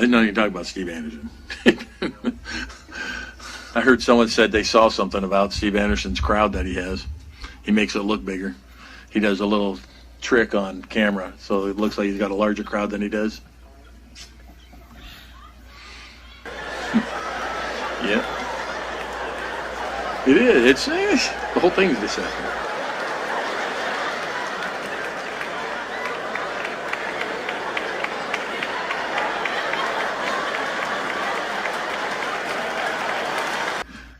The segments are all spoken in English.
No, you're talking about Steve Anderson. I heard someone said they saw something about Steve Anderson's crowd that he has. He makes it look bigger. He does a little trick on camera, so it looks like he's got a larger crowd than he does. Yeah. It is. It's the whole thing is deceptive.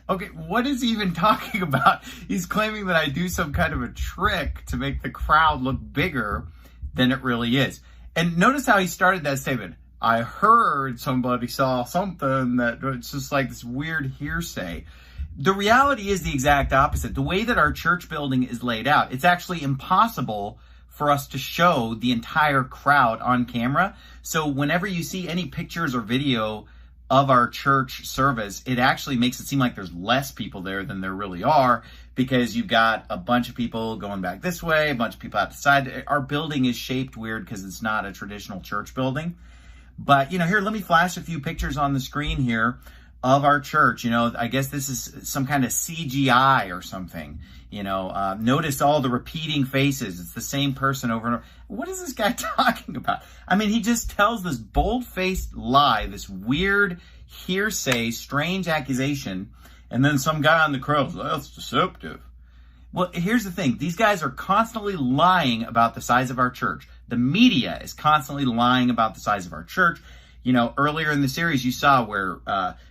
Okay, what is he even talking about? He's claiming that I do some kind of a trick to make the crowd look bigger than it really is. And notice how he started that statement. I heard somebody saw something that it's just like this weird hearsay. The reality is the exact opposite. The way that our church building is laid out, it's actually impossible for us to show the entire crowd on camera. So whenever you see any pictures or video of our church service, it actually makes it seem like there's less people there than there really are, because you've got a bunch of people going back this way, a bunch of people out the side. Our building is shaped weird because it's not a traditional church building. But, here, let me flash a few pictures on the screen here of our church. I guess this is some kind of CGI or something. Notice all the repeating faces. It's the same person over and over. What is this guy talking about? I mean, he just tells this bold-faced lie, this weird hearsay, strange accusation, and then some guy on the crowd says, that's deceptive. Well, here's the thing. These guys are constantly lying about the size of our church. The media is constantly lying about the size of our church. Earlier in the series, you saw where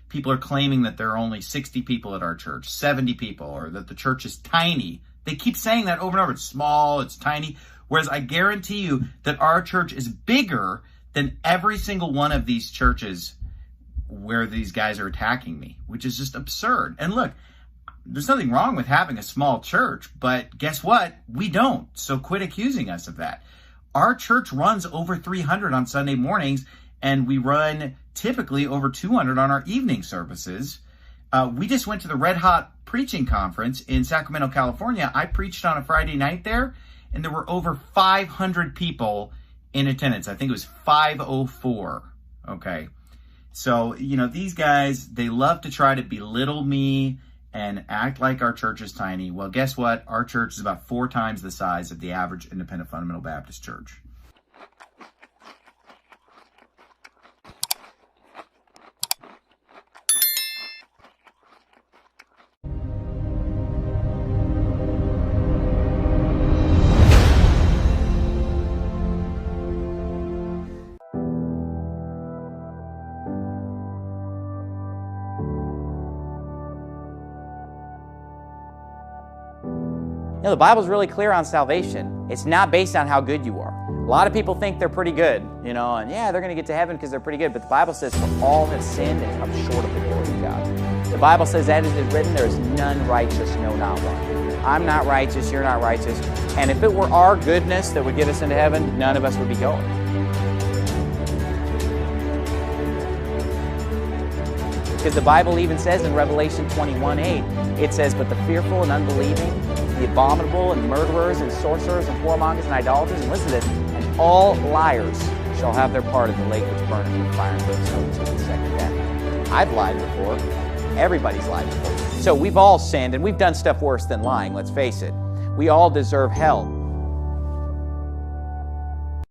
people are claiming that there are only 60 people at our church, 70 people, or that the church is tiny. They keep saying that over and over. It's small, it's tiny. Whereas I guarantee you that our church is bigger than every single one of these churches where these guys are attacking me, which is just absurd. And look, there's nothing wrong with having a small church, but guess what? We don't. So quit accusing us of that. Our church runs over 300 on Sunday mornings, and we run typically over 200 on our evening services. We just went to the Red Hot Preaching Conference in Sacramento, California. I preached on a Friday night there, and there were over 500 people in attendance. I think it was 504. Okay. So, these guys, they love to try to belittle me and act like our church is tiny. Well, guess what? Our church is about 4 times the size of the average independent fundamental Baptist church. The Bible's really clear on salvation. It's not based on how good you are. A lot of people think they're pretty good, and yeah, they're going to get to heaven because they're pretty good. But the Bible says, for all have sinned and come short of the glory of God. The Bible says, as it is written, there is none righteous, no, not one. I'm not righteous, you're not righteous. And if it were our goodness that would get us into heaven, none of us would be going. Because the Bible even says in Revelation 21:8, it says, but the fearful and unbelieving, the abominable and murderers and sorcerers and whoremongers and idolaters, and listen to this, and all liars shall have their part in the lake which burneth with fire and brimstone, which is the second death. I've lied before. Everybody's lied before. So we've all sinned, and we've done stuff worse than lying, let's face it. We all deserve hell.